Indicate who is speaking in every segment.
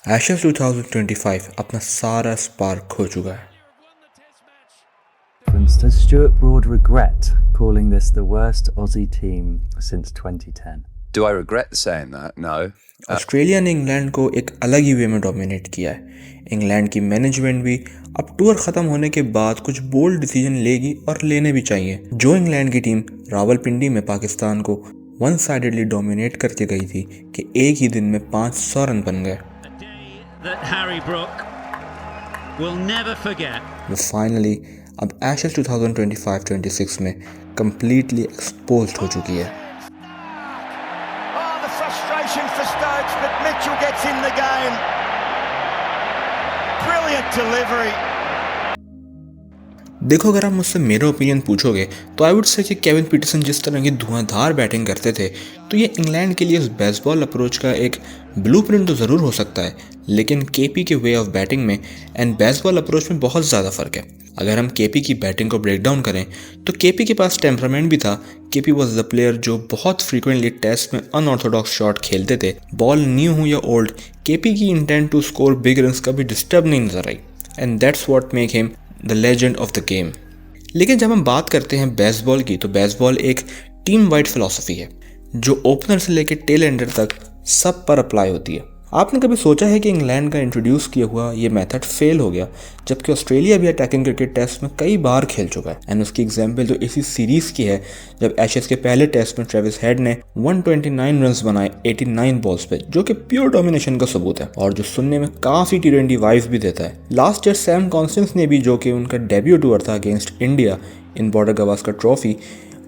Speaker 1: Ashes 2025 अपना सारा spark खो चुका है।
Speaker 2: Does Stuart Broad regret calling this the worst Aussie team since 2010?
Speaker 3: Do I regret saying that? No.
Speaker 1: Australia ने England को एक अलग ही वे में डोमिनेट किया है। इंग्लैंड की मैनेजमेंट भी अब टूर ख़त्म होने के बाद कुछ बोल्ड डिसीजन लेगी और लेने भी चाहिए। जो इंग्लैंड की टीम रावलपिंडी में पाकिस्तान को वन साइडेडली डोमिनेट करके गई थी कि एक ही दिन में 500 रन बन गए, वो फाइनली अब एशेज 2025-26 में कंप्लीटली एक्सपोज्ड हो चुकी है।
Speaker 4: Frustration for Stokes, but Mitchell gets in the game. Brilliant delivery.
Speaker 1: देखो, अगर आप मुझसे मेरा ओपिनियन पूछोगे तो आई वुड से कि केविन पीटरसन जिस तरह की धुआंधार बैटिंग करते थे तो ये इंग्लैंड के लिए इस बेसबॉल अप्रोच का एक ब्लूप्रिंट तो ज़रूर हो सकता है, लेकिन केपी के वे ऑफ बैटिंग में एंड बेसबॉल अप्रोच में बहुत ज़्यादा फ़र्क है। अगर हम केपी की बैटिंग को ब्रेक डाउन करें तो केपी के पास टेम्परामेंट भी था। केपी वॉज द प्लेयर जो बहुत फ्रीक्वेंटली टेस्ट में अनऑर्थोडॉक्स शॉट खेलते थे। बॉल न्यू हो या ओल्ड, केपी की intent to score big runs कभी डिस्टर्ब नहीं नजर आई, and that's what make him the legend of the game. लेकिन जब हम बात करते हैं बेसबॉल की, तो बेसबॉल एक टीम वाइड फिलॉसफी है जो ओपनर से लेकर टेल एंडर तक सब पर अप्लाई होती है। आपने कभी सोचा है कि इंग्लैंड का इंट्रोड्यूस किया हुआ ये मेथड फेल हो गया, जबकि ऑस्ट्रेलिया भी अटैकिंग क्रिकेट टेस्ट में कई बार खेल चुका है। एंड उसकी एग्जांपल जो इसी सीरीज की है, जब एशेज के पहले टेस्ट में ट्रेविस हेड ने 129 रन्स बनाए 89 बॉल्स पे, जो कि प्योर डोमिनेशन का सबूत है और जो सुनने में काफी T20 वाइब्स भी देता है। लास्ट ईयर सैम कॉन्स्टेंस ने भी, जो कि उनका डेब्यू टूर था against India in border Gavaskar trophy,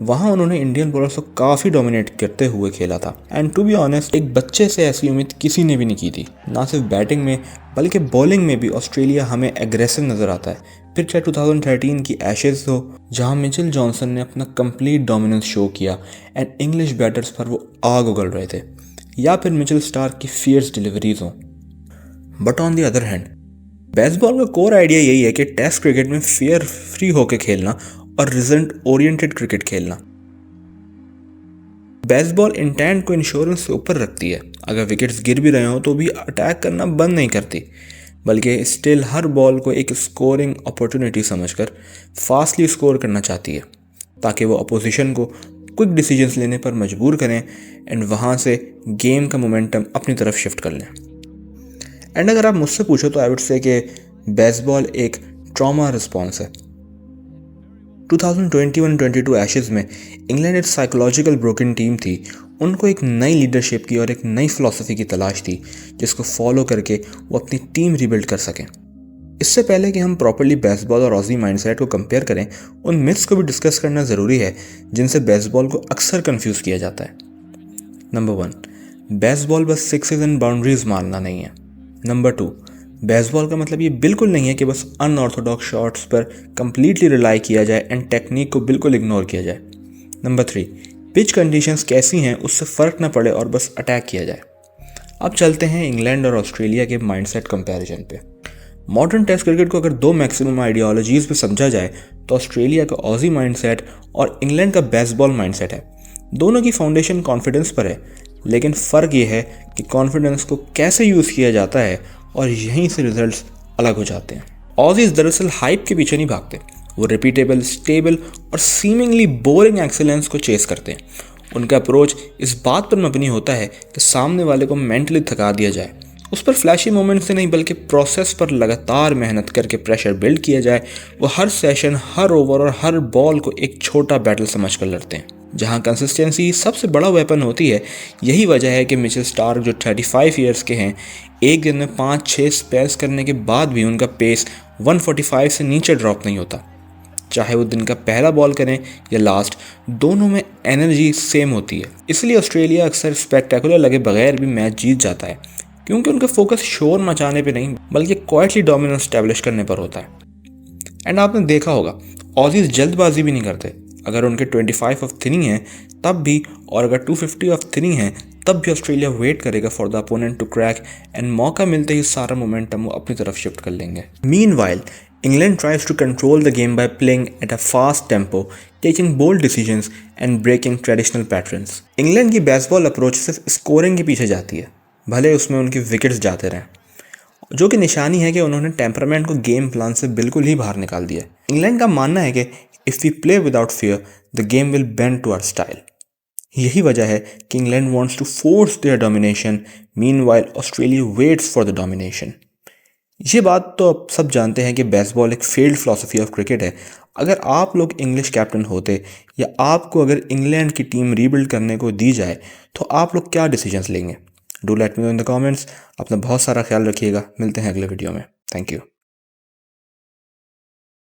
Speaker 1: वहाँ उन्होंने इंडियन बॉलर्स को काफ़ी डोमिनेट करते हुए खेला था। एंड टू बी ऑनेस्ट, एक बच्चे से ऐसी उम्मीद किसी ने भी नहीं की थी। ना सिर्फ बैटिंग में बल्कि बॉलिंग में भी ऑस्ट्रेलिया हमें एग्रेसिव नज़र आता है। फिर चाहे 2013 की एशेज हो जहाँ मिचेल जॉनसन ने अपना कंप्लीट डोमिनेंस शो किया एंड इंग्लिश बैटर्स पर वो आग उगल रहे थे, या फिर मिचेल स्टार्क की फियर्स डिलीवरीज हों। But on the other hand, baseball का कोर आइडिया यही है कि टेस्ट क्रिकेट में फियर फ्री होकर खेलना और रिजल्ट ओरिएंटेड क्रिकेट खेलना। बेसबॉल इंटेंट को इंश्योरेंस से ऊपर रखती है। अगर विकेट्स गिर भी रहे हो तो भी अटैक करना बंद नहीं करती, बल्कि स्टिल हर बॉल को एक स्कोरिंग अपॉर्चुनिटी समझकर फास्टली स्कोर करना चाहती है, ताकि वो अपोजिशन को क्विक डिसीजंस लेने पर मजबूर करें एंड वहाँ से गेम का मोमेंटम अपनी तरफ शिफ्ट कर लें। एंड अगर आप मुझसे पूछो तो आई वुड से कि बेसबॉल एक ट्रॉमा रिस्पॉन्स है। 2021-22 एशेज में इंग्लैंड एक साइकोलॉजिकल ब्रोकन टीम थी। उनको एक नई लीडरशिप की और एक नई फिलॉसफी की तलाश थी जिसको फॉलो करके वो अपनी टीम रिबिल्ड कर सकें। इससे पहले कि हम प्रॉपर्ली बेसबॉल और ऑजी माइंडसेट को कंपेयर करें, उन मिथ्स को भी डिस्कस करना ज़रूरी है जिनसे बेसबॉल को अक्सर कंफ्यूज किया जाता है। नंबर 1, बेसबॉल बस सिक्सेस एंड बाउंड्रीज मारना नहीं है। नंबर 2, बेसबॉल का मतलब ये बिल्कुल नहीं है कि बस अनऑर्थोडॉक्स शॉट्स पर कंप्लीटली रिलाई किया जाए एंड टेक्निक को बिल्कुल इग्नोर किया जाए। नंबर 3, पिच कंडीशंस कैसी हैं उससे फ़र्क ना पड़े और बस अटैक किया जाए। अब चलते हैं इंग्लैंड और ऑस्ट्रेलिया के माइंडसेट कंपैरिजन पे। मॉडर्न टेस्ट क्रिकेट को अगर दो मैक्सिमम आइडियोलॉजीज़ पे समझा जाए तो ऑस्ट्रेलिया का ऑजी माइंडसेट और इंग्लैंड का बेसबॉल माइंडसेट है। दोनों की फाउंडेशन कॉन्फिडेंस पर है, लेकिन फ़र्क ये है कि कॉन्फिडेंस को कैसे यूज़ किया जाता है और यहीं से रिजल्ट्स अलग हो जाते हैं। ऑजीज दरअसल हाइप के पीछे नहीं भागते, वो रिपीटेबल, स्टेबल और सीमिंगली बोरिंग एक्सेलेंस को चेस करते हैं। उनका अप्रोच इस बात पर मबनी होता है कि सामने वाले को मेंटली थका दिया जाए, उस पर फ्लैशी मोमेंट से नहीं बल्कि प्रोसेस पर लगातार मेहनत करके प्रेशर बिल्ड किया जाए। वो हर सेशन, हर ओवर और हर बॉल को एक छोटा बैटल समझ कर लड़ते हैं, जहां कंसिस्टेंसी सबसे बड़ा वेपन होती है। यही वजह है कि मिचेल स्टार्क जो 35 ईयर्स के हैं, एक दिन में 5-6 स्पेल्स करने के बाद भी उनका पेस 145 से नीचे ड्रॉप नहीं होता। चाहे वो दिन का पहला बॉल करें या लास्ट, दोनों में एनर्जी सेम होती है। इसलिए ऑस्ट्रेलिया अक्सर स्पेक्टेकुलर लगे बगैर भी मैच जीत जाता है, क्योंकि उनका फोकस शोर मचाने पे नहीं बल्कि क्वाइटली डोमिनेंस एस्टैब्लिश करने पर होता है। एंड आपने देखा होगा, ऑजीज जल्दबाजी भी नहीं करते। अगर उनके 25 ऑफ 3 हैं तब भी, और अगर 250 ऑफ 3 हैं तब भी ऑस्ट्रेलिया वेट करेगा for the opponent to crack and मौका मिलते ही सारा मोमेंटम वो अपनी तरफ शिफ्ट कर लेंगे। Meanwhile, England tries to control the game by playing at a fast tempo, taking bold decisions and breaking traditional patterns. England की बेसबॉल अप्रोच सिर्फ स्कोरिंग के पीछे जाती है, भले उसमें उनकी विकेट्स जाते रहें। जो कि निशानी है कि उन्होंने टेम्परामेंट को गेम प्लान से बिल्कुल ही बाहर निकाल दिया। इंग्लैंड का मानना है कि if we play without fear the game will bend to our style. यही वजह है कि England wants to force their domination, meanwhile Australia waits for the domination. ये बात तो अब सब जानते हैं कि बेसबॉल एक फेल्ड फिलॉसफी ऑफ क्रिकेट है। अगर आप लोग इंग्लिश कैप्टन होते या आपको अगर इंग्लैंड की टीम रीबिल्ड करने को दी जाए तो आप लोग क्या डिसीजंस लेंगे? Do let me know in the comments. अपना बहुत सारा ख्याल रखिएगा। मिलते हैं अगले वीडियो में। Thank you.